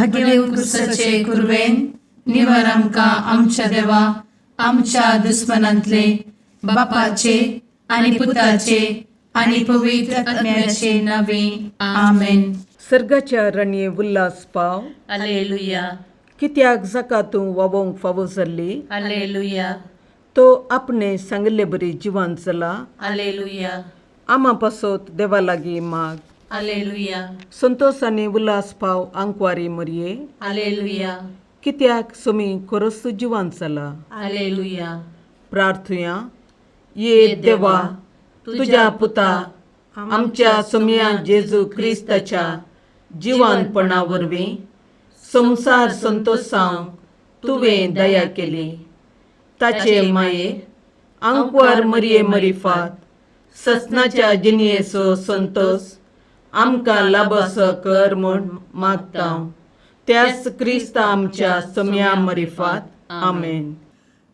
भगेवन कुर्साचे कुरवेन निवार आमकां आमच्या देवा आमच्या दुस्मनांतले बापाचे आनी पुताचे आनी पवित्र आत्म्याचे नावे आमेन. सर्गाच्या राणये उल्हास पाव. हालेलुया कित्याक जाका तूं वोवंक फावो जाल्ली. हालेलुया तो आपणे सांगले बरी जिवान जाला. हालेलुया आमा पासोत देवा लागीं माग. हालेलुया संतोष आनी उल्हास पाव आंकवारी मरये. हालेलुया कित्याक सोमी खरोच जिवान जाला. हालेलुया. प्रार्थुया. ये देवा, तुझ्या पुता आमच्या सोम्या जेजू क्रिस्ताच्या जिवानपणा वरवीं संसार संतोषांक तुवें दया केली. ताचे माये आंकवार मरये मरिफात ससनाच्या जिणयेचो संतोष आमकां लाबसो कर म्हूण मागता. त्याच क्रिस्ता आमच्या सोम्या मरिफात. आमेन.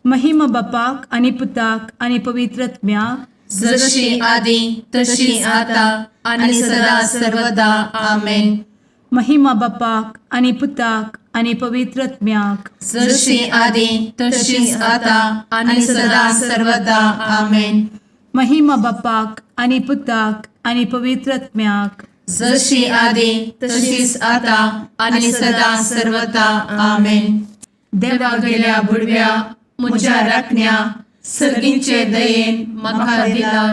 महिमा बापाक आनी पुताक आनी पवित्र आत्म्याक जशी आदी तशी आता आणि सदा सर्वदा आमेन. महिमा बापाक आनी पुताक आनी पवित्र आत्म्याक जशी आदी तशीच आता आणि सदा सर्वदा आमेन. महिमा बापाक आनी पुताक आनी पवित्र आत्म्याक जशी आदी तशीच आता आणि सदा सर्वदा आमेन. देवा गेल्या बुडव्या म्हज्या राखण्या सर्गींचे दयेन म्हाका दिला.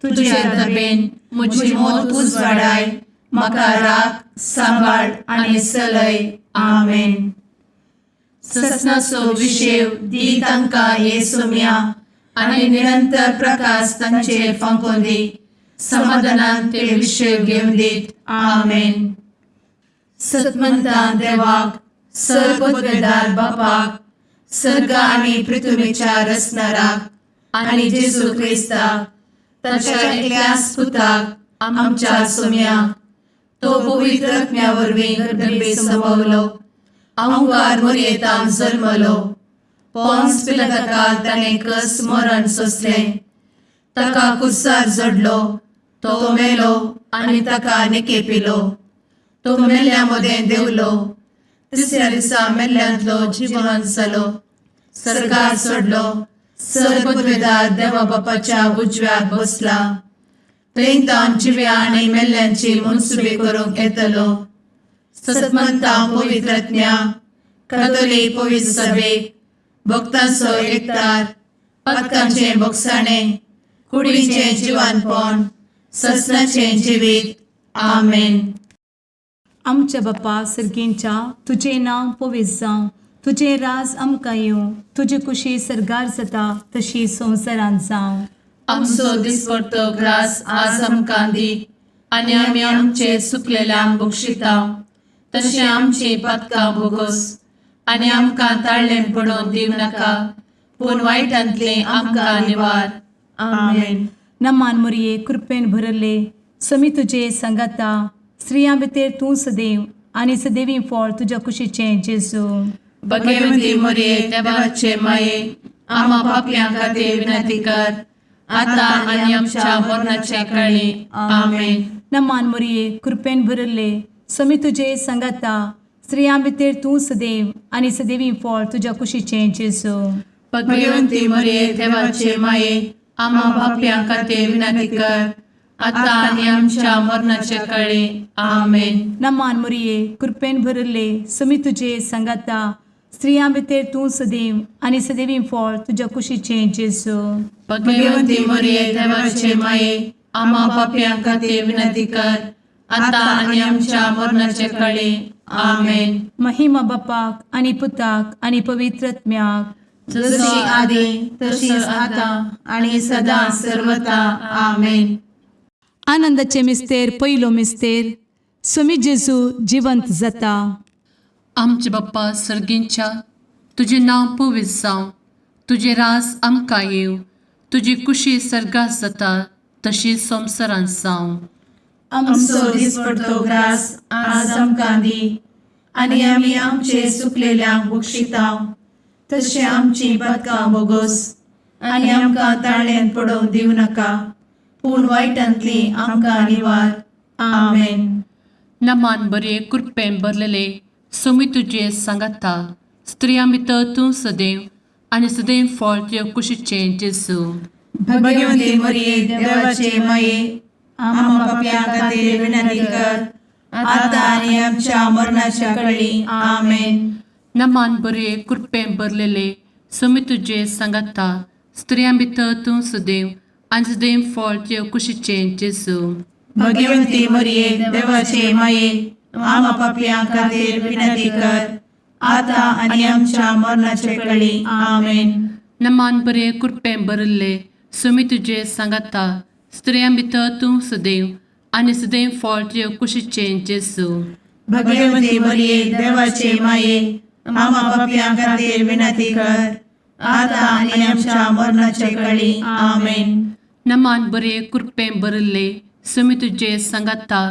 तुझे धबेन म्हजी मोत उजवाडाय. म्हाका राख सांबाळ आणि चलय. आमेन. ससनाचो विशेव दी तांकां ये सोम्या आणि निरंतर प्रकाश तांचेर फांकोन दी. समाधानान ते विशेव घेवन दीत. आमेन. सतमंता देवाक सर्वोदवेदार बापाक सर्ग आणि पृथ्वीच्या रचणाराक आणि जेजू क्रिस्ताक ताच्या एकल्याच पुताक आमच्या सोम्याक तो पवित्र आत्म्या वरवीं गर्भे संभवलो. आंकवार मरयेंत जल्मलो. पोंस पिलाताकाल ताणें कस मरण सोंसलें. ताका कुर्सार जडलो. तो मेलो आनी ताका निकेपिलो. तो मेल्ल्या मदें देंवलो. तिसऱ्या दिसा मेल्ल्यांतलो जिवंत जालो. सर्गार चडलो. सर्वोदवेदार देवा बापाच्या उजव्याक बसला. थंय तां जिव्या आनी मेल्ल्यांची मनसुबी करूंक येतलो. सतमंता पवित्र आत्म्या कातोलीक पवित्र सभेक भक्तांचो एकठार पातकांचे भोगसाणें कुडीचें जिवानपण ससनाचें जिवीत. आमेन. आमच्या बापा सर्गींच्या तुझें नांव पवित्र जावं. तुझें राज आमकां येवं. तुजी कुशी सर्गार जाता तशी संवसारांत जावं. आमचो दिसपडटो ग्रास आज आमकां दी. आनी आमी आमचे चुकलेल्यांक बक्षिता. तशें आमची पातकां भोगोस. आनी आमकां ताळ्ळें पडोवन दिव नाका. पूण वायटांतलें आमकां निवार. आमेन. नमान मरये कृपेन भरले समी तुजे संगाता. स्त्रियां भितर तूं सदैव आनी सदैवी फळ तुज्या कुशीचें जेजू. भगवंती मरये देवाचे माये आमा पापयां खातीर विनंती कर. आता आनी आमच्या मरणाच्या काळी. आमेन. नमान मरये कृपेन भरले समी तुजे संगाता. स्त्रियां भितर तूं सदैव आनी सदैवी फळ तुज्या कुशीचें जेजू. भगवंती मरये देवाचे माये आमा पापयां खातीर विनंती कर. आता आनी आमच्या मरणाच्या काळी. आमेन. नमान मरये कृपेन भरले समी तुजे संगाता. स्त्रियां भितर तूं सदैव आनी सदैवी फळ तुज्या कुशीचें जेजू. भगवंती मरये देवाचे माये आमा पापयां खातीर विनंती कर. आता आनी आमच्या मरणाच्या काळी. आमेन. महिमा बापाक आनी पुताक आनी पवित्र आत्म्याक जशी आदी तशीच आता आणि सदा सर्वदा. आमेन. आनंदाचे मिस्तेर पयलो मिस्तेर समी जेजू जिवंत जाता. आमचे बाप्पा सर्गींच्या तुझे नांव पवित्र जावं. तुजे रास आमकां येव. तुजी कुशी सर्गात जाता तशी संवसारांत जावं. आमचो दिसपडटो ग्रास आज आमकां दी. आनी आमी आमचे चुकलेल्यांक बक्षिता. तशें आमची पातकां भोगोस. आनी आमकां ताळ्ळेंत पडोवंक दिव नाका. पूण वायटांतली आमकां निवार. आमेन. नमान बरे कृपेन भरलेले सोमी तुझे सांगाता स्त्रियां भितर तूं सदैव आनी सदैव फळ तुझ्या कुशीचें जेजू. भाग्यवंती मरिये देवाचे माये आम्हा पाप्यां खातीर विनंती कर आता आनी आमच्या मरणाच्या वेळी आमेन. नमान बरे कृपें भरलेले सोमी तुझे सांगाता स्त्रियां भितर तूं सदैव आनी सदैव फळ तुझ्या कुशीचें जेजू. भाग्यवंती मरिये देवाचे माये आम्हा पाप्यां खातीर विनंती कर आता आनी आमच्या मरणाच्या वेळी आमेन. नमान बरे कृपें भरले सोमी तुझे सांगाता स्त्रियां भितर तूं सदैव आनी सदैव फळ तुझ्या कुशीचें जेजू. भाग्यवंती मरिये देवाचे माये आम्हा पाप्यां खातीर विनंती कर आता आनी आमच्या मरणाच्या वेळी आमेन. नमान बरे कृपें भरले सोमी तुझे सांगाता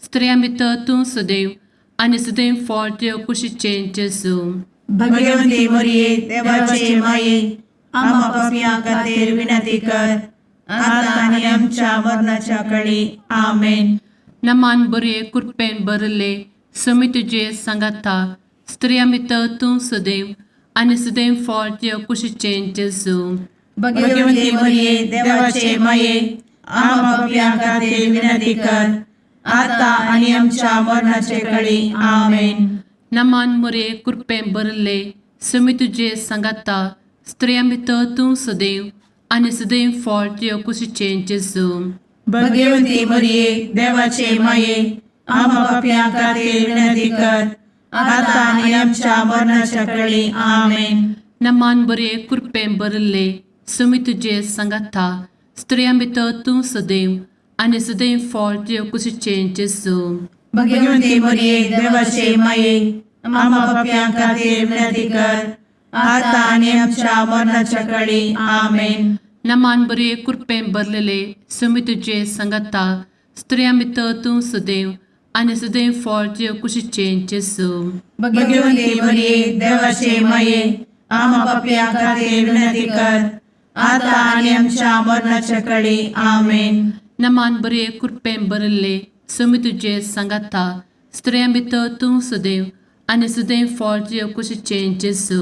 स्त्रियां भितर तूं सदैव आनी सदैव फळ तुझ्या कुशीचें जेजू. भाग्यवंती मरिये देवाचे माये आम्हा पाप्यां खातीर विनंती कर आता आनी आमच्या मरणाच्या वेळी आमेन. नमान बरे कृपें भरले सोमी तुझे सांगाता स्त्रियां भितर तूं सदैव आनी सदैव फळ तुझ्या कुशीचें जेजू. भाग्यवंती मरिये देवाचे माये आम्हा पाप्यां खातीर विनंती कर आता आनी आमच्या मरणाच्या वेळी आमेन. नमान बरे कृपें भरले सोमी तुझे सांगाता स्त्रियां भितर तूं सदैव आनी सदैव फळ तुझ्या कुशीचें जेजू. भाग्यवंती मरिये देवाचे माये आम्हा पाप्यां खातीर विनंती कर आता आनी आमच्या मरणाच्या वेळी आमेन. नमान बरे कृपें भरले सोमी तुझे सांगाता स्त्रियां भितर तूं सदैव आनी सदैव फळ तुझ्या कुशीचें जेजू. भाग्यवंती मरिये देवाचे माये आम्हा पाप्यां खातीर विनंती कर आता आनी आमच्या मरणाच्या वेळी आमेन. नमान बरे कृपें भरलेले सोमी तुझे सांगाता स्त्रियां भितर तूं सदैव आनी सदैव फळ तुझ्या कुशीचें जेजू. भाग्यवंती मरिये देवाचे माये आम्हा पाप्यां खातीर विनंती कर आता आनी आमच्या मरणाच्या वेळी आमेन. नमान बरे कृपें भरले सोमी तुझे सांगाता स्त्रियां भितर तूं सदैव आनी सदैव फळ तुझ्या कुशीचें जेजू.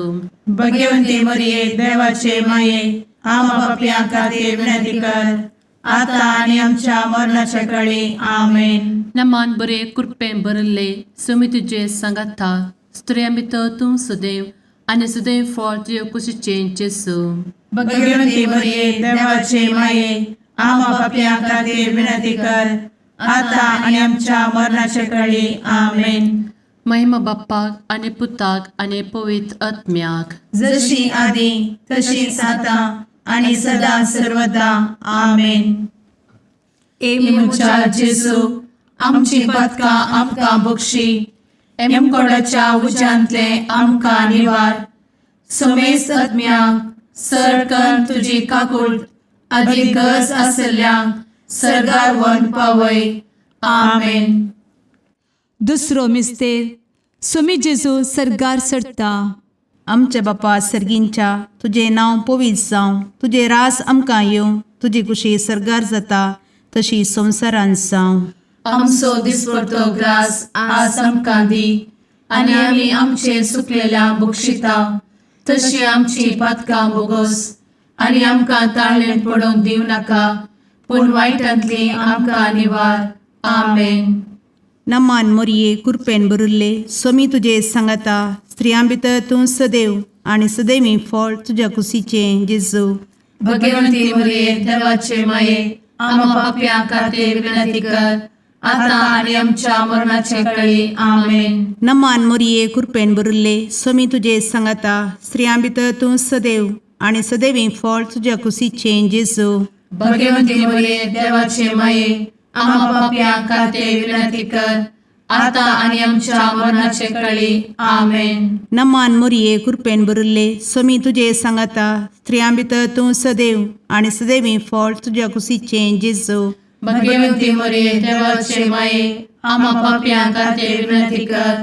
भाग्यवंती मरिये देवाचे माये आम्हा पाप्यां खातीर विनंती कर आता आनी आमच्या मरणाच्या वेळी आमेन. नमान बरे कृपें भरले सोमी तुझे सांगाता स्त्रियां भितर तूं सदैव आनी सदैव फळ तुझ्या कुशीचें जेजू. भाग्यवंती मरिये देवाचे माये आम्हा पाप्यां खातीर विनंती कर आता आनी आमच्या मरणाच्या वेळी आमेन. महिमा बाप्पाक आनी पुताक आनी पवित्र आत्म्याक जशी आदी तशीच आता आनी सदा सर्वदा आमेन. मुचा जेजू आमची पदकां आमकां बक्षी एमकोडाच्या उज्यांतले आमकां निवार. समेस्त आत्म्यांक सरकन तुजी काकूट अधिक गरज आसल्यांक सरगार व्हरून पावय. आमेन. दुसरो मिस्तेर सोमी जेजू सरगार सरता. आमच्या बापा सर्गींच्या तुझे नांव पवित्र जावं, तुझे रास आमकां येवं, तुजी कुशी सरगार जाता तशी संवसारांत जावं. आमचो दिसपडटो ग्रास आज आमकां दी आनी आमी आमचे सुकलेल्यांक बक्षिता तशी आमची पदकां बोगोस आनी आमकां ताळ्ळें पडोवंक दिव नाका पूण वायटांतली आमकां निवार. आमेन. नमान मोरये कृपेन भरिल्ले सोमी तुजे सांगाता स्त्रियां भितर तूं सदैव आनी सदैवी फळ तुज्या कुशीचें जेजू. भगवंती मरिये देवाचे माये आम्हा पाप्यां खातीर विनंती कर आता आनी आमच्या मरणाचे वेळी. आमेन. नमान मोरये कृपेन भरिल्ले सोमी तुजे सांगाता स्त्रियां भितर तूं सदैव आनी सदैवी फळ तुज्या कुशीचें जेजू. भगवंती मरिये देवाचे माये आम्हा पाप्यां खातीर विनंती कर आता आनी आमच्या मरणाचे वेळी. आमेन. नमान मोरये कृपेन भरिल्ले सोमी तुजे सांगाता स्त्रियां भितर तूं सदैव आनी सदैवी फळ तुज्या कुशीचें जेजू. भगवंती मरिये देवाचे माये आम्हा पाप्यां खातीर विनंती कर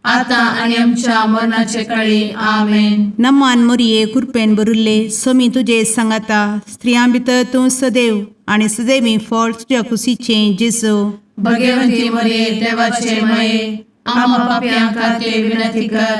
आता आनी आमच्या मरणाचे वेळी. आमेन. नमान मोरये कृपेन भरिल्ले सोमी तुजे सांगाता स्त्रियां भितर तूं सदैव आनी सदैवी फळ तुज्या कुशीचें जेजू. भगवंती मरिये देवाचे माये आम्हा पाप्यां खातीर विनंती कर,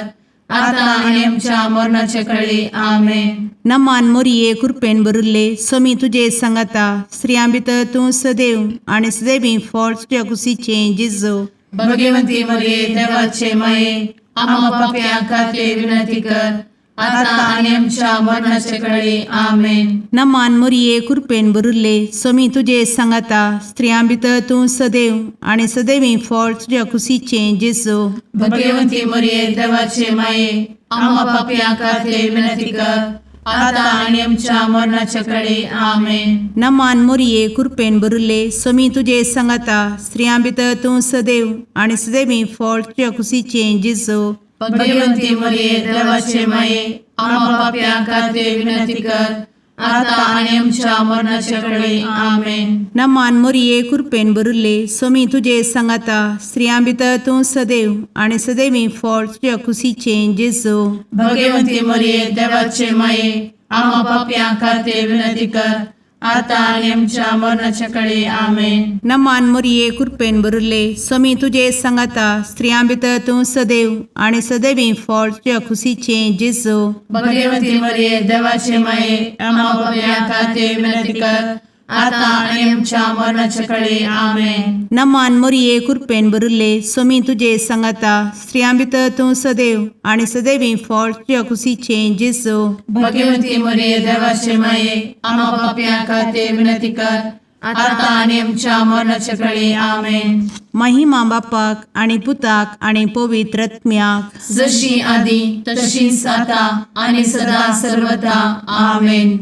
आता आनी आमच्या मरणाच्या काळी आमेन. नमान मोरिये कृपेन बरुल्ले समी तुझे सांगाता स्त्रियां भितर तूं सदैव आनी सदैवी फळ तुझ्या कुशीचे जिजो. भगवंती मरिये देवाचे माये, आम्हा पाप्यां खातीर विनंती कर, आता आनी आमच्या मरणाच्या काळी आमेन. नमान मोरिये कृपेन बरुल्ले समी तुझे सांगाता स्त्रियां भितर तूं सदैव आनी सदैवी फळ तुझ्या कुशीचे जिजो. भगवंती मरिये देवाचे माये, आम्हा पाप्यां खातीर विनंती कर, आता आनी आमच्या मरणाच्या काळी आमेन. नमान मोरिये कृपेन बरुल्ले समी तुझे सांगाता स्त्रियां भितर तूं सदैव आनी सदैवी फळ तुझ्या कुशीचे जिजो. भगवंती मरिये देवाचे माये, आम्हा पाप्यां खातीर विनंती कर, आता आनी आमच्या मरणाच्या काळी आमेन. नमान मोरिये कृपेन बरुल्ले समी तुझे सांगाता स्त्रियां भितर तूं सदैव आनी सदैवी फळ तुझ्या कुशीचे जिजो. भगवंती मरिये देवाचे माये, आम्हा पाप्यां खातीर विनंती कर, आता आनी आमच्या मरणाच्या काळी आमेन. नमान मोरिये कृपेन बरुल्ले समी तुझे सांगाता स्त्रियां भितर तूं सदैव आनी सदैवी फळ तुझ्या कुशीचे जिजो. भगवंती मरिये देवाचे माये, आम्हा पाप्यां खातीर विनंती कर, आता आनी आमच्या मरणाच्या काळी आमेन. नमान मोरिये कृपेन बरुल्ले समी तुझे सांगाता स्त्रियां भितर तूं सदैव आनी सदैवी फळ तुझ्या कुशीचे जिजो. भगवंती मरिये देवाचे माये, आम्हा पाप्यां खातीर विनंती कर, आता आनी आमच्या मरणाच्या काळी आमेन. महिमा बापाक आनी पुताक आनी पवित्र आत्म्याक, जशी आदी तशीच आता आनी सदा सर्वदा आमेन.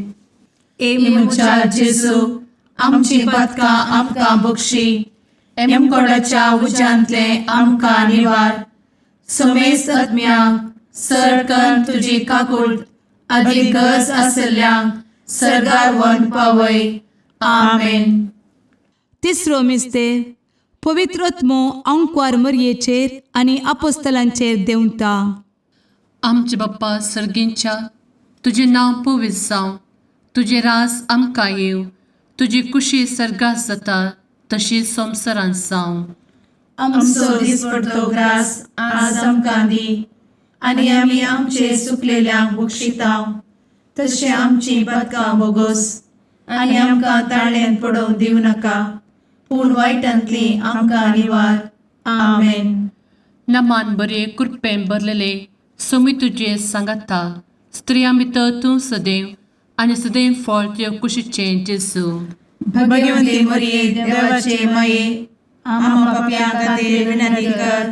एमुच्या जेजू, आमची पातकां आमकां बक्षी, एमकोडाच्या उज्यांतले आमकां निवार. समेस्त आत्म्यांक सडकन तुजी काकूट अधिक गरज आसल्ल्यांक सरगार वन पावय. आमेन. तिसरो मिस्तेर पवित्र आत्मो अंकवार मरयेचेर आनी आपोस्तलांचेर देंवता. आमचे बाप्पा सर्गींच्या तुजें नांव पवित्र जावं, तुजें राज आमकां येव, तुजी कुशी सर्गास जाता तशी संवसारांत जावं. आमचो दिसपडटो ग्रास आज आमकां दी, आनी आमी आमचे चुकलेल्यांक बक्षितांव, तशें आमची पातकां बोगोस आनी आमकां ताळ्यान पडोवंक दिवं नाका, पूण वायटांतली आमकां निवार. आमेन. नमान बरे कृपेन भरलेले समी तुजे सांगाता स्त्रियां भितर तूं सदैव आनी सदैव फळ तुज्या कुशीचे जेजू. भगवंती मरिये देवाचे माये, आम्हा पाप्यां खातीर विनंती कर,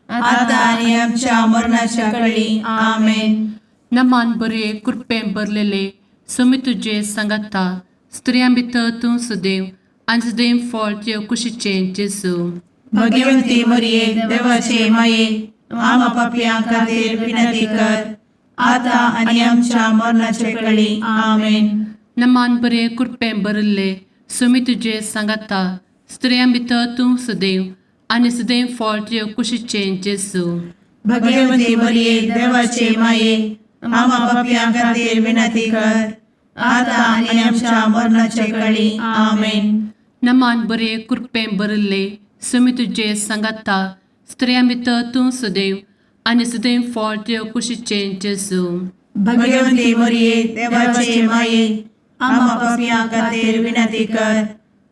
आता आनी आमच्या मरणाच्या काळी आमेन. नमान बरे कृपेन भरलेले समी तुजे सांगाता स्त्रियां भितर तूं सदैव आनी सदैव फळ तुज्या कुशीचे जेजू. भगवंती मरिये देवाचे माये, आम्हा पाप्यां खातीर विनंती कर, आता आनी आमच्या मरणाच्या काळी आमेन. नमान बरे कृपेन भरले समी तुजे सांगाता स्त्रियां भितर तूं सदैव आनी सदैव फळ तुज्या कुशीचे जेजू. भगवंती मरिये देवाचे माये, आम्हा पाप्यां खातीर विनंती कर, आता आनी आमच्या मरणाच्या काळी आमेन. नमान बरे कृपेन भरले समी तुजे सांगाता स्त्रियां भितर तूं सदैव आनी सदैव फळ तुज्या कुशीचे जेजू. भगवंती मरिये देवाचे माये, आम्हा पाप्यां खातीर विनंती कर,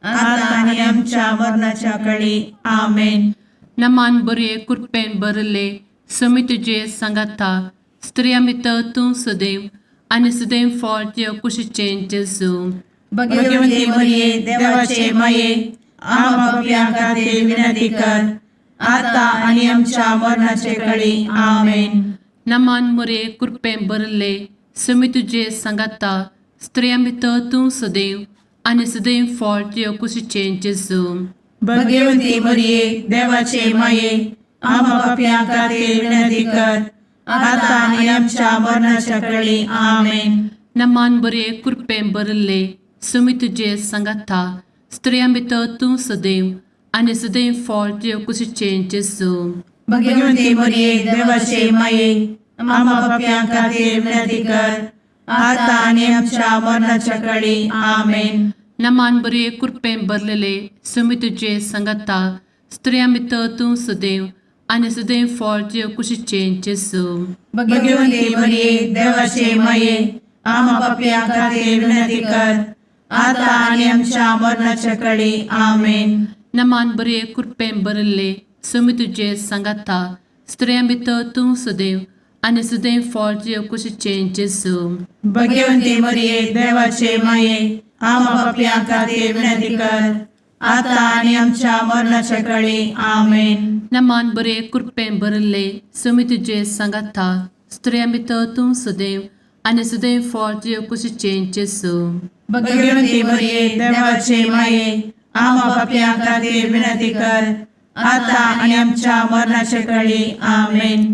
आता आनी आमच्या मरणाच्या काळी आमेन. नमान बरे कृपेन भरले समी तुजे सांगाता स्त्रियां भितर तूं सदैव आनी सदैव फळ तुज्या कुशीचे जेजू. भगवंती मरिये देवाचे माये, आम्हा पाप्यां खातीर विनंती कर, आता आनी आमच्या मरणाच्या काळी आमेन. नमान बरे कृपेन भरले समी तुजे सांगाता स्त्रियां भितर तूं सदैव आनी सदैव फळ तुज्या कुशीचे जेजू. भगवंती मरिये देवाचे माये, आम्हा पाप्यां खातीर विनंती कर, आता आनी आमच्या मरणाच्या काळी आमेन. नमान बरे कृपेन भरले समी तुजे सांगाता स्त्रियां भितर तूं सदैव आनी सदैव फळ तुज्या कुशीचे जेजू. भगवंती मरिये देवाचे माये, आम्हा पाप्यां खातीर विनंती कर, आता आनी आमच्या मरणाच्या काळी आमेन. नमान बरे कृपेन भरलेले समी तुजे सांगाता स्त्रियां भितर तूं सदैव आनी सदैव फळ तुजे कुशीचें जेजू भाग्यवंती मरिये देवाचे माये आम्हा पापियां खातीर विनंती कर आता आणि आमच्या मरणाच्या काळी आमेन. नमान बरे कृपेन बरले समी तुजे सांगाता स्त्रियां भितर तूं सदैव आनी सदैव फळ तुजे कुशीचें जेजू भाग्यवंती मरिये देवाचे माये आम्हा पापियां खातीर विनंती कर आता आणि आमच्या मरणाच्या काळी आमेन. नमान बरे कृपेन बरले समी तुजे सांगाता स्त्रियां भितर तूं सदैव आनी सदैव फळ तुजे कुशीचें जेजू भाग्यवंती मरिये देवाचे माये आम्हा पापियां खातीर विनंती कर आता आणि आमच्या मरणाच्या काळी आमेन.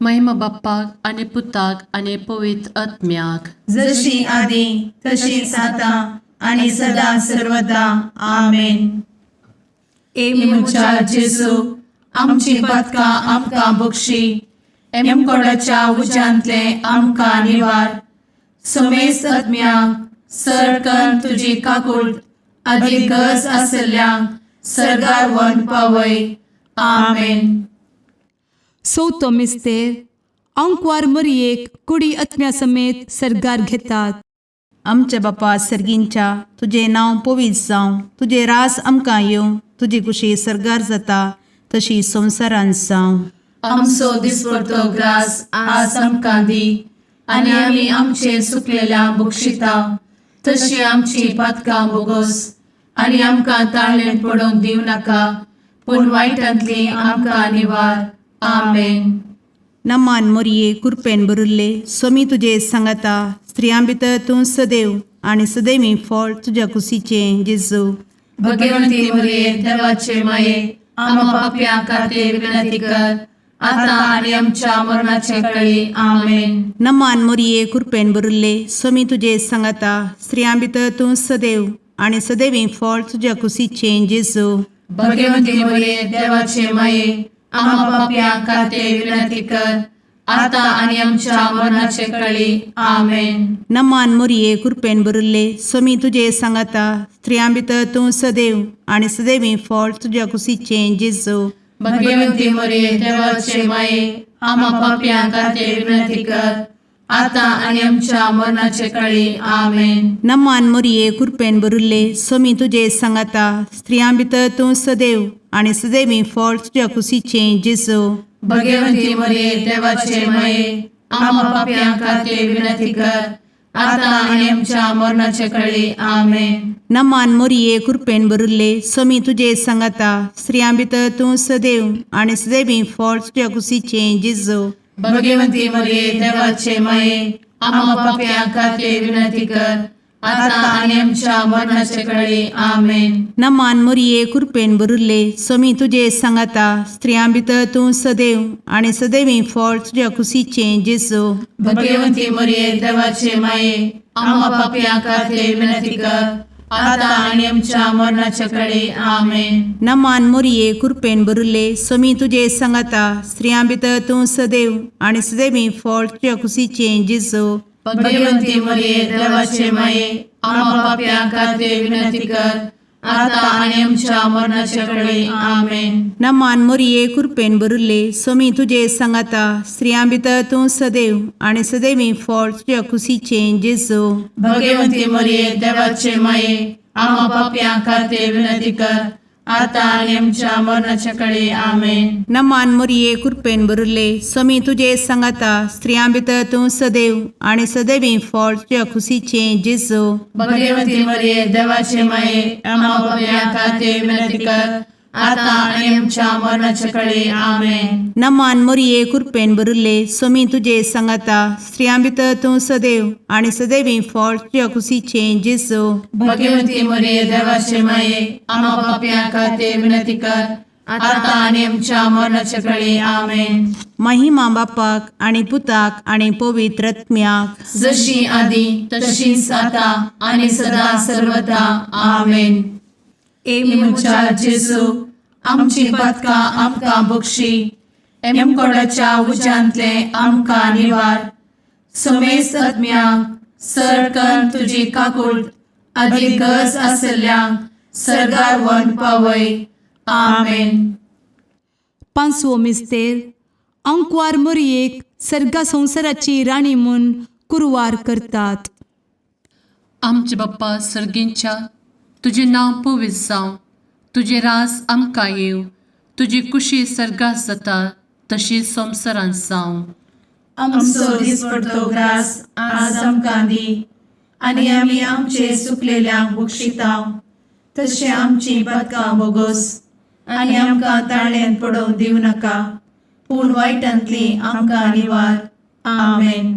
महिमा बाप्पाक आनी पुताक आनी पवित्र आत्म्याक जशी आधी तशीच आता आणि सदा सर्वदा आमेन. इमुच्या जेजू आमची पदकां आमकां बक्षी एमकोडाच्या उज्यांतले आमकां निवार समेस्त आत्म्यांक सरकन तुजी काकूट अधिक गज आसल्यांक सरगार वन पावय. आमेन. चवथो मिस्तेर अंकवार मरियेक कुडी आत्म्या समेत सरगार घेतात. आमच्या बापा सर्गींच्या तुझे नांव पवित्र जावं तुझे रास आमकां येवं तुजी कुशी सरगार जाता तशी संवसारांत जावं. आमचो दिसपडटो ग्रास आज आमकां दी आनी आमी आमचे सुकलेल्यांक बक्षिता तशी आमची पातकां बोगोस आनी आमकां ताळ्ळें पडोवंक दिव नाका पूण वायटांतली आमकां निवार. आमेन. नमान मोरये कृपेन बरुल्ले सोमी तुजे सांगाता स्त्रियां भितर तूं सदैव आनी सदैवी फळ तुज्या कुशीचें जेजू भाग्यवंती मरिये देवाचे माये आम्हा पापियां खातीर विनंती कर आता आणि आमच्या मरणाचे काळी आमेन. नमान मोरये कृपेन बरुल्ले सोमी तुजे सांगाता स्त्रियां भितर तूं सदैव आनी सदैवी फळ तुज्या कुशीचें जेजू भाग्यवंती मरिये देवाचे माये आम्हा पापियां खातीर विनंती कर आता आणि आमच्या मरणाचे काळी आमेन. नमान मोरये कृपेन बरुल्ले सोमी तुजे सांगाता स्त्रियां भितर तूं सदैव आनी सदैवी फळ तुज्या कुशीचें जेजू भाग्यवंती मरिये देवाचे माये आम्हा पापियां खातीर विनंती कर आता आणि आमच्या मरणाचे काळी आमेन. नमान मोरये कृपेन बरुल्ले सोमी तुजे सांगाता स्त्रियां भितर तूं सदैव आनी सदैवी फळ तुज्या कुशीचें जेजू भाग्यवंती मरिये देवाचे माये आम्हा पापियां खातीर विनंती कर आता आणि आमच्या मरणाचे काळी आमेन. नमान मोरये कृपेन बरुल्ले सोमी तुजे सांगाता स्त्रियां भितर तूं सदैव आनी सदैवी फळ तुज्या कुशीचें जेजू भाग्यवंती मरिये देवाचे माये आम्हा पापियां खातीर विनंती कर आता आणि आमच्या मरणाचे काळी आमेन. नमान मोरये कृपेन बरुल्ले सोमी तुजे सांगाता स्त्रियां भितर तूं सदैव आनी सदैवी फळ तुज्या कुशीचें जेजू भाग्यवंती मरिये देवाचे माये आम्हा पापियां खातीर विनंती कर आता आणि आमच्या मरणाच्या काळी आमेन. नमान मोरये कृपेन बरुल्ले सोमी तुजे सांगाता स्त्रियां भितर तूं सदैव आनी सदैवी फळ तुज्या कुशीचें जेजू भाग्यवंती मरिये देवाचे माये आम्हा पापियां खातीर विनंती कर आता आणि आमच्या मरणाच्या काळी आमेन. नमान मोरये कृपेन बरुल्ले सोमी तुजे सांगाता स्त्रियां भितर तूं सदैव आनी सदैवी फळ तुज्या कुशीचें जेजू भाग्यवंती मरिये देवाचे माये आम्हा पापियां खातीर विनंती कर आता आणि आमच्या मरणाच्या काळी आमेन. नमान मोरये कृपेन बरुल्ले सोमी तुजे सांगाता स्त्रियां भितर तूं सदैव आनी सदैवी फळ तुज्या कुशीचें जेजू भाग्यवंती मरिये देवाचे माये आम्हा पापियां खातीर विनंती कर आता आणि आमच्या मरणाच्या काळी आमेन. नमान मोरये कृपेन बरुल्ले सोमी तुजे सांगाता स्त्रियां भितर तूं सदैव आनी सदैवी फळ तुज्या कुशीचें जेजू भाग्यवंती मरिये देवाचे माये आम्हा पापियां खातीर विनंती कर आता आणि आमच्या मरणाच्या काळी आमेन. महिमा बापाक आनी पुताक आनी पवित्र आत्म्याक जशी आधी तशीच आता आणि सदा सर्वदा आमेन. इमुच्या जेजू आमची पदकां आमकां बक्षी एमकोडाच्या उज्यांतले आमकां निवार समेस्त आत्म्यांक सरकन तुजी काकूट अधिक गज आसल्यांक सरगार वन पावय. आमेन. पांचवो मिस्तेर अंकवार मरयेक सर्गा संवसाराची राणी म्हूण कुरवार करतात. आमचे बाप्पा सर्गींच्या तुझे नांव पवित्र जावं, तुझे राज आमकां येवं, तुजी कुशी सर्गात जाता तशी संवसारांत जावं. आमचो दिसपडटो ग्रास आज आमकां दी, आनी आमी आमचे सुकलेल्यांक बक्षिताव. तशें आमची पातकां बोगोस आनी आमकां ताळ्यान पडोवंक दिवं नाका, पूण वायटांतली आमकां निवार. आमेन.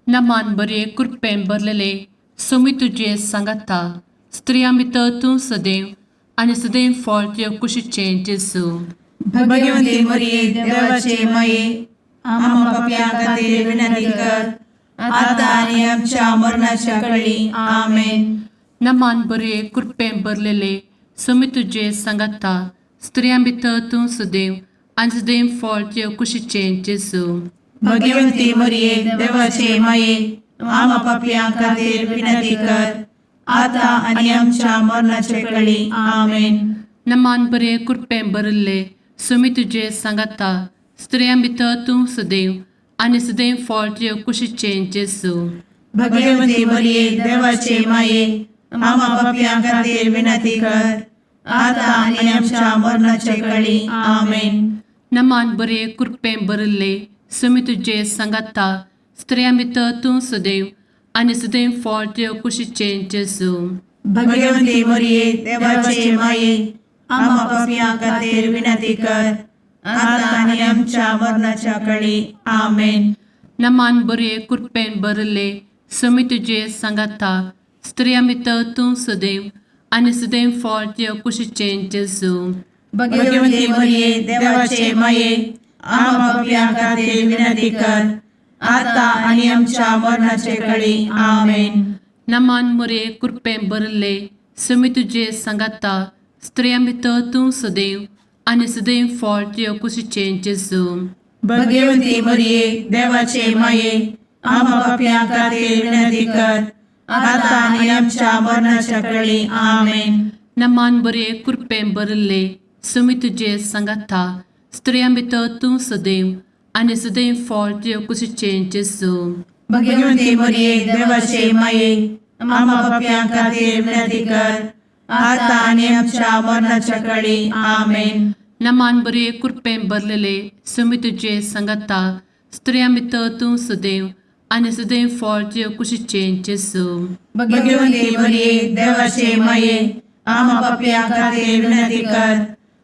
नमान बरे कृपेन भरलेले सोमी तुजे सांगाता, स्त्रियां भितर तूं सदैव आनी सदैव फळ तुज्या कुशीचें जेजू. भगवंती मरिये देवाचे माये, आम्हा पाप्यां खातीर विनंती कर, आतां आनी आमच्या मरणाच्या कळी. आमेन. नमान बरे कृपेन भरलेले सोमी तुजे सांगाता, स्त्रियां भितर तूं सदैव आनी सदैव फळ तुज्या कुशीचें जेजू. भगवंती मरिये देवाचे माये, आम्हा पाप्यां खातीर विनंती कर, आतां आनी आमच्या मरणाचे कळी. आमेन. नमान बरे कृपेन भरले सोमी तुजे सांगाता, स्त्रियां भितर तूं सदैव आनी सदैव फळ तुज्या कुशीचें जेजू. भगवंती मरिये देवाचे माये, आम्हा पाप्यां खातीर विनंती कर, आतां आनी आमच्या मरणाचे कळी. आमेन. नमान बरे कृपेन भरले सोमी तुजे सांगाता, स्त्रियां भितर तूं सदैव आनी सदैव फळ तुज्या कुशीचें जेजू. भगवंती मरिये देवाचे माये, आम्हा पाप्यां खातीर विनंती कर, आतां आनी आमच्या मरणाच्या कळी. आमेन. नमान बरे कृपेन भरले सोमी तुजे सांगाता, स्त्रियां भितर तूं सदैव आनी सदैव फळ तुज्या कुशीचें जेजू. भगवंती मरिये देवाचे माये, आम्हा पाप्यां खातीर विनंती कर, आतां आनी आमच्या मरणाचे कळी. आमेन. नमान बरे कृपेन भरले सोमी तुजे सांगाता, स्त्रियां भितर तूं सदैव आनी सदैव फळ तुज्या कुशीचें जेजू. भगवंती मरिये देवाचे माये, आम्हा पाप्यां खातीर विनंती कर, आतां आनी आमच्या मरणाच्या कळी. आमेन. नमान बरे कृपेन भरले सोमी तुजे सांगाता, स्त्रियां भितर तूं सदैव आनी सदैव फळ तुज्या कुशीचें जेजू. भगवंती मरिये देवाचे माये, आम्हा पाप्यां खातीर विनंती कर, आतां आनी आमच्या मरणाच्या कळी. आमेन. नमान बरे कृपेन भरलेले सोमी तुजे सांगाता, स्त्रियां भितर तूं सदैव आनी सदैव फळ तुज्या कुशीचें जेजू. भगवंती मरिये देवाचे माये, आम्हा पाप्यां खातीर विनंती कर,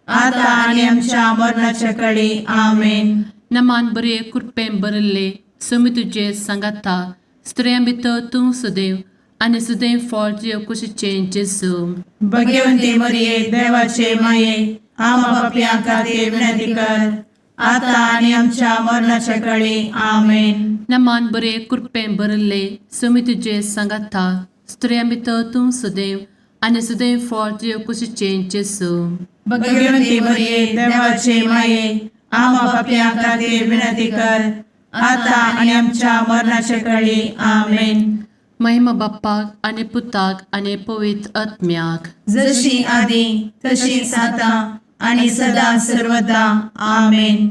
आतां आनी आमच्या मरणाच्या कळी. आमेन. नमान बरे कृपेन भरले सोमी तुजे सांगाता, स्त्रियां भितर तूं सदैव आनी सदैव फळ तुज्या कुशीचें जेजू. भगवंती मरिये देवाचे माये, आम्हा पाप्यां खातीर विनंती कर, आतां आनी आमच्या मरणाच्या कळी. आमेन. नमान बरे कृपेन भरले सोमी तुजे सांगाता, स्त्रियां भितर तूं सदैव आनी सदैव फळ तुज्या कुशीचें जेजू. भगवंती मरिये देवाचे माये, आम्हा पाप्यां खातीर विनंती कर, आतां आनी आमच्या मरणाच्या कळी. आमेन. महिमा बाप्पाक आनी पुताक आनी पवित्र आत्म्याक, जशी आदी तशीच आतां आनी सदा सर्वदा. आमेन.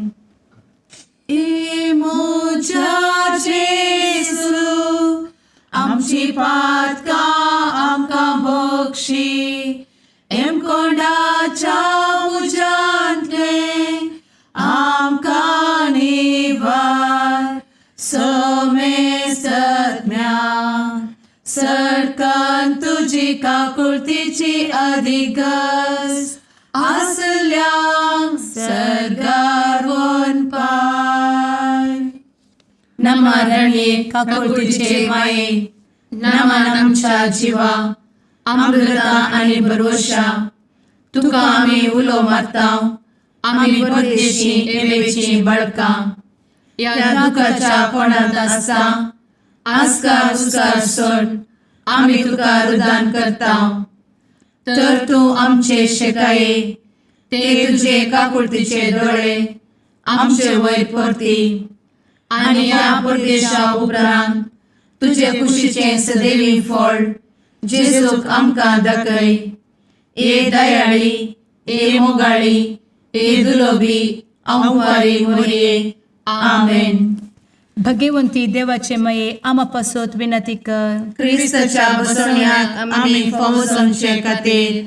मोच्या जेजू, आमची पातकां आमकां बक्षी, कोंडाच्या उजांतले आमकां निवार. सोमे सत्म्या सडकान तुजी काकुळतीची अधिगस, आसल्यांक सर्गार वन पाय. नमारणी काकुळतीचे माये, नमान आमच्या जिवा, अमृता आनी भरवशा, तुका आमी उलो मारतां. आमी परदेशी एवेची बळकां, या दुखाच्या कोणांत आसता, आस्कार उस्कार सोड, आमी तुका रुदान करतां. तर तूं आमचे शेकाये, ते तुजे काकुळतीचे दोळे आमचे वयर परती. आनी ह्या परदेशा उपरांत तुजे कुशीचें सदैवी फळ जेजूक आमकां दाखय. ए दयाळी, ए मोगाळी, ए दुलोबी, अंकुरी मोरये आमेन. भगवंती देवाचे माये आम्हा पासत विनंती कर. क्रिस्ताच्या बसवण्याक आम्ही फौज आमचे खातीर.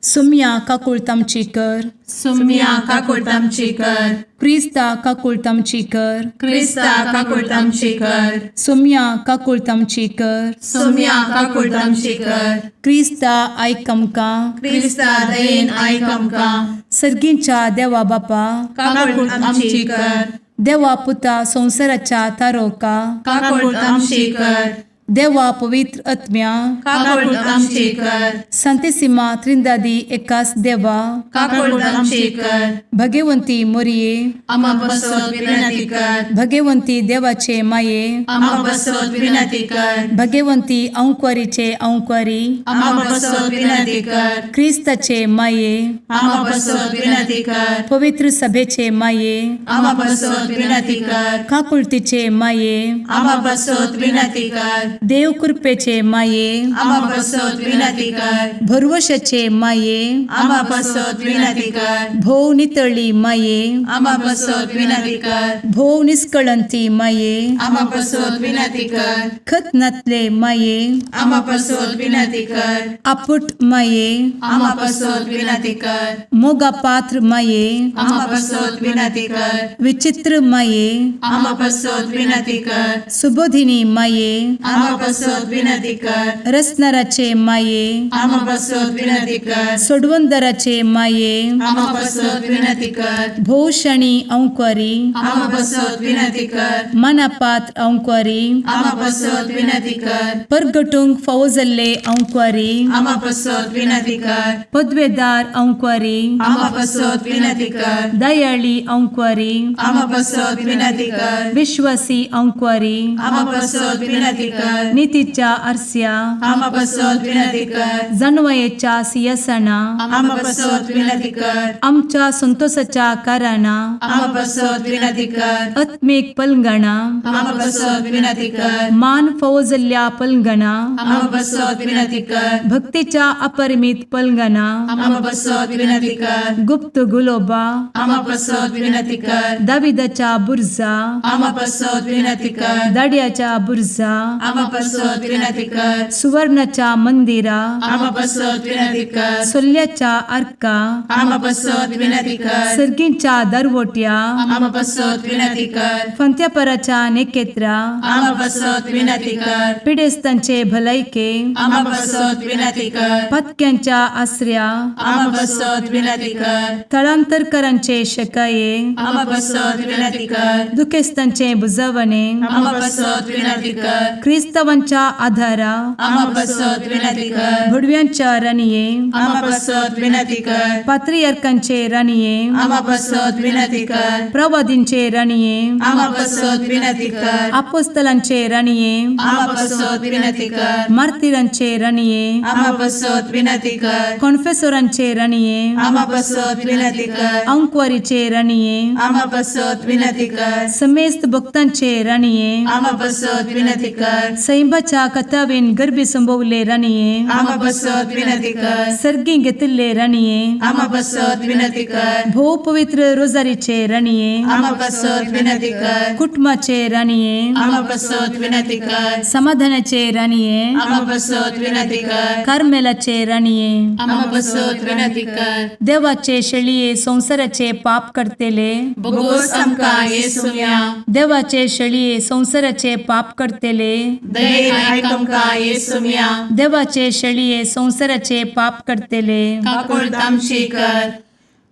सुम्या काकूळ तामची कर. सुम्या काकूळ तामची कर. क्रिस्ता काकूळ तामची कर. क्रिस्ता काकूळ तामची कर. सुम्या काकूळ तामची कर. सुम्या काकूळ तामची कर. क्रिस्ता आयक आमकां. क्रिस्ता दयेन आयक आमकां. सर्गींच्या देवा बापा. काकूळ आमची कर. देवा पुता संसाराच्या तारोका. काकूळ आमची कर. देवा पवित्र आत्म्या. काकूळ आमची कर. सांतेसिमा त्रिंदादी एकाच देवा. काकूळ आमची कर. भगवंती मोरये. आम्हा बसवत विनंती कर. भगवंती देवाचे माये. आम्हा बसवत विनंती कर. भगवंती अंकुरीचे अंकुरी. आम्हा बसवत विनंती कर. ख्रिस्ताचे माये. आम्हा बसवत विनंती कर. पवित्र सभेचे माये. आम्हा बसवत विनंती कर. काकुळतीचे माये. आम्हा बसवत विनंती कर. देव कृपेचे माये. आम्हा बसवत विनंती कर. भरवशाचे माये. आम्हा बसवत विनंती कर. भोव नितळी माये. आम्हा बसवत विनंती कर. भोव निष्कळंती माये. आम्हा बसवत विनंती कर. खत नातले माये. आम्हा बसवत विनंती कर. आपुट माये. आम्हा बसवत विनंती कर. मोगा पात्र माये. आम्हा बसवत विनंती कर. विचित्र माये. आम्हा बसवत विनंती कर. सुबोधिनी माये. आम्हा बसवत विनंती कर. रसनाराचे माये. आम्हा बसवत विनंती कर. सोडवंदराचे माये. आम्हा बसवत विनंती कर. भोषणी अंकुरी. आम्हा बसवत विनंती कर. मनापात्र अंकुरी. आम्हा बसवत विनंती कर. परगटुंग फौजल्ले अंकुरी. आम्हा बसवत विनंती कर. पदवेदार अंकुरी. आम्हा बसवत विनंती कर. दयाळी अंकुरी. आम्हा बसवत विनंती कर. विश्वासी अंकुरी. आम्हा बसवत विनंती कर. नीतीच्या आरस्या. आम्हा बसवत विनंती कर. जणवयेच्या सिंहासना. आम्हा बसवत विनंती कर. आमच्या संतोषाच्या कारणा. आम्हा बसवत विनंती कर. आत्मिक पलंगणा. आम्हा बसवत विनंती कर. मान फौजल्या पलंगणा. आम्हा बसवत विनंती कर. भक्तीच्या अपरिमित पलंगणा. आम्हा बसवत विनंती कर. गुप्त गुलोबा. आम्हा बसवत विनंती कर. दाविदाच्या बुरजा. आम्हा बसवत विनंती कर. दाडियाच्या बुरजा. आम्हा बसवत विनंती कर. सुवर्णाच्या मंदिरा. आम्हा बसवत विनंती कर. सोल्याच्या अर्का. आम्हा बसवत विनंती कर. सर्गींच्या दरवोट्या. आम्हा बसवत विनंती कर. फंत्यापराच्या नेकेत्रा. आम्हा बसवत विनंती कर. पिडेस्तांचे भलायके. आम्हा बसवत विनंती कर. पथक्यांच्या आश्रया. आम्हा बसवत विनंती कर. स्थळांतरकरांचे शकाये. आम्हा बसवत विनंती कर. दुखेस्तांचे बुजावणे. आम्हा बसवत विनंती कर. ख्रिस्तवांच्या आधारा. आम्हा बसवत विनंती कर. भडव्यांच्या राणीये. आम्हा बसवत विनंती कर. पात्रियार्कांचे राणीये. आम्हा बसवत विनंती कर. प्रवादींचे राणीये. आम्हा बसवत विनंती कर. अपोस्तलांचे राणीये. आम्हा बसवत विनंती कर. मार्तिरांचे राणीये. आम्हा बसवत विनंती कर. कॉन्फेसोरांचे राणीये. आम्हा बसवत विनंती कर. अंकुरीचे राणीये. आम्हा बसवत विनंती कर. समेस्त भक्तांचे राणीये. आम्हा बसवत विनंती कर. सैंबाच्या कथावेन गर्भी संभवले राणीये. आम्हा बसवत विनंती कर. सर्गी घेतले राणीये. आम्हा बसवत विनंती कर. भो पवित्र रोजारीचे राणीये. आम्हा बसवत विनंती कर. कुटुंबाचे राणीये. आम्हा बसवत विनंती कर. समाधानाचे राणीये. आम्हा बसवत विनंती कर. कार्मेलाचे राणीये. आम्हा बसवत विनंती कर. देवाचे शेळीये संसाराचे पाप करतेले. बघोस आमकां येसुया. देवाचे शेळीये संसाराचे पाप करतेले. दयेन आयक आमकां येसुया. देवाचे शेळीये संसाराचे पाप करतेले. काकूळ तामची कर.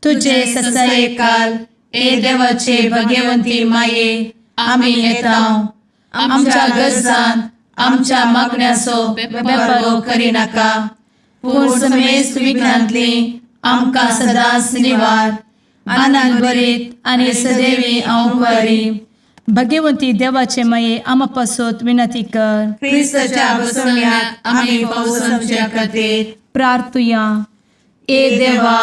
तुझे ससाये काल ए देवाचे भगवंती माये आम्ही येताव. आमच्या गरजान आमच्या मागण्याचो बेपारो करी नाका. पूण समेस्त विघ्नांतली आमकां सदांच निवार. आनंद भरीत आनी सदैवी अंकुरी. भगवंती देवाचे माये आम्हा पासत विनंती कर. ख्रिस्ताच्या बसवण्याक आम्ही फौज आमच्या खातीर. प्रार्थुया. ए देवा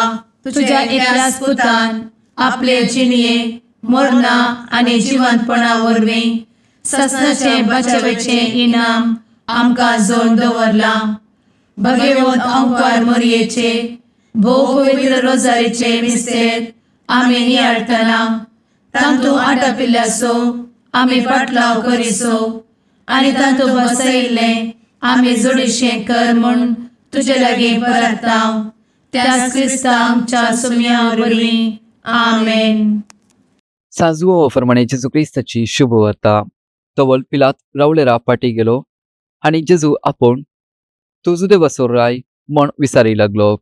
तुझ्या एकल्याच पुतान आपले जिणये मरणा आनी जिवंतपणा वरवीं ससनाचे बचावेचे इनाम आमकां जोड दवरला. भगवंत अंकुर मोरयेचे भोव पवित्र रोजारीचे मिस्तेर आमी नियाळटना तांतू आटपिल्ल्यासो आमी पाटलाव करिसो आनी तांतू बसयिल्ले आमी जोडिशें कर म्हूण तुजे लागीं परतांव. त्याच क्रिस्ता आमच्या सुम्या वरवीं. आमेन. सांजुओ प्रमाणे जेजू क्रिस्ताची शुभ वार्ता. तवल पिलात रावलेरा पाटी गेलो आनी जेजू आपूण तूं जुदे बसोर राय म्हण विचारी लागलो.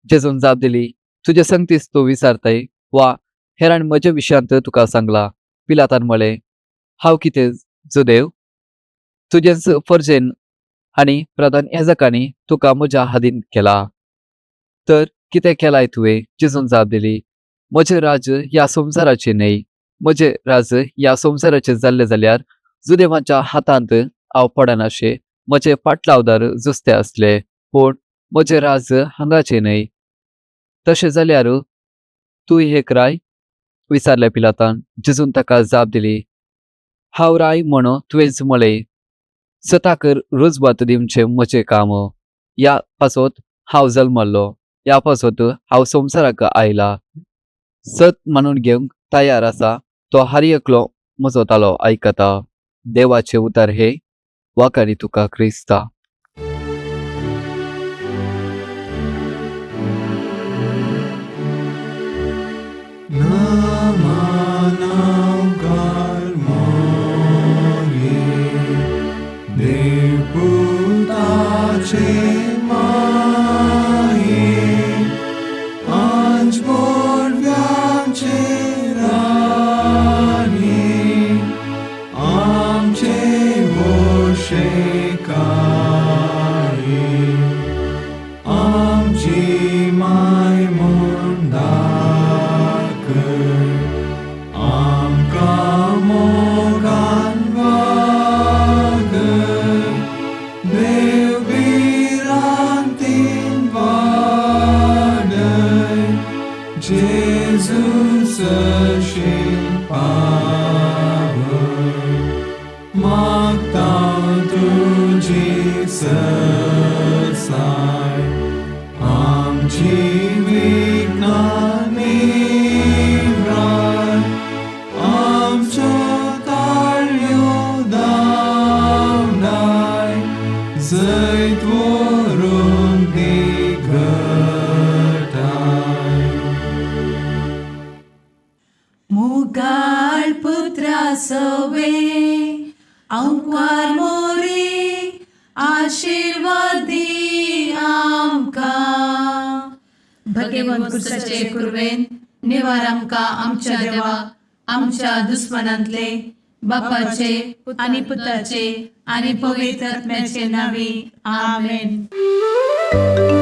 जेजून जाप दिली, तुजे संगतीच तूं विचारताय वा हेरान म्हज्या विशयांत तुका सांगला. पिलातान म्हळें, हांव कितें जुदेव? तुजेच फर्जेन आनी प्रधान याजकांनी तुका म्हज्या हातीन केला. तर कितें केलाय तुवें? जेजून जाप दिली, म्हजें राज ह्या संवसाराचें न्हय. म्हजें राज ह्या संवसाराचें जाल्लें जाल्यार जुदेवाच्या हातांत हांव पडनाशें, म्हजे पाटलावदार जुस्ते आसले. पूण म्हजें राज हांगाचें न्हय. तशें जाल्यार तूं हेक राय? विचारलें पिलातान. जेजून ताका जाप दिली, हांव राय म्हण तुवेंच म्हळें. सताक रुजवात दिवचें म्हजें काम. ह्या पासोत हांव जल्मल्लो, ह्या पासोत हांव संवसाराक आयला. सत मानून घेवंक तयार आसा तो हर एकलो म्हजो तालो आयकता. देवाचें उतर हे वाकानी तुका क्रिस्ता. मुगाळ पुत्रा सवे अंकवार मोरी आशीर्वाद दी आमकां. भगवंत कुर्साचे कुरवेन निवार आमकां आमच्या देवा आमच्या दुस्मनांतले बापाचे आनी पुताचे आनी पवित्र आत्म्याचे नावी. आमेन.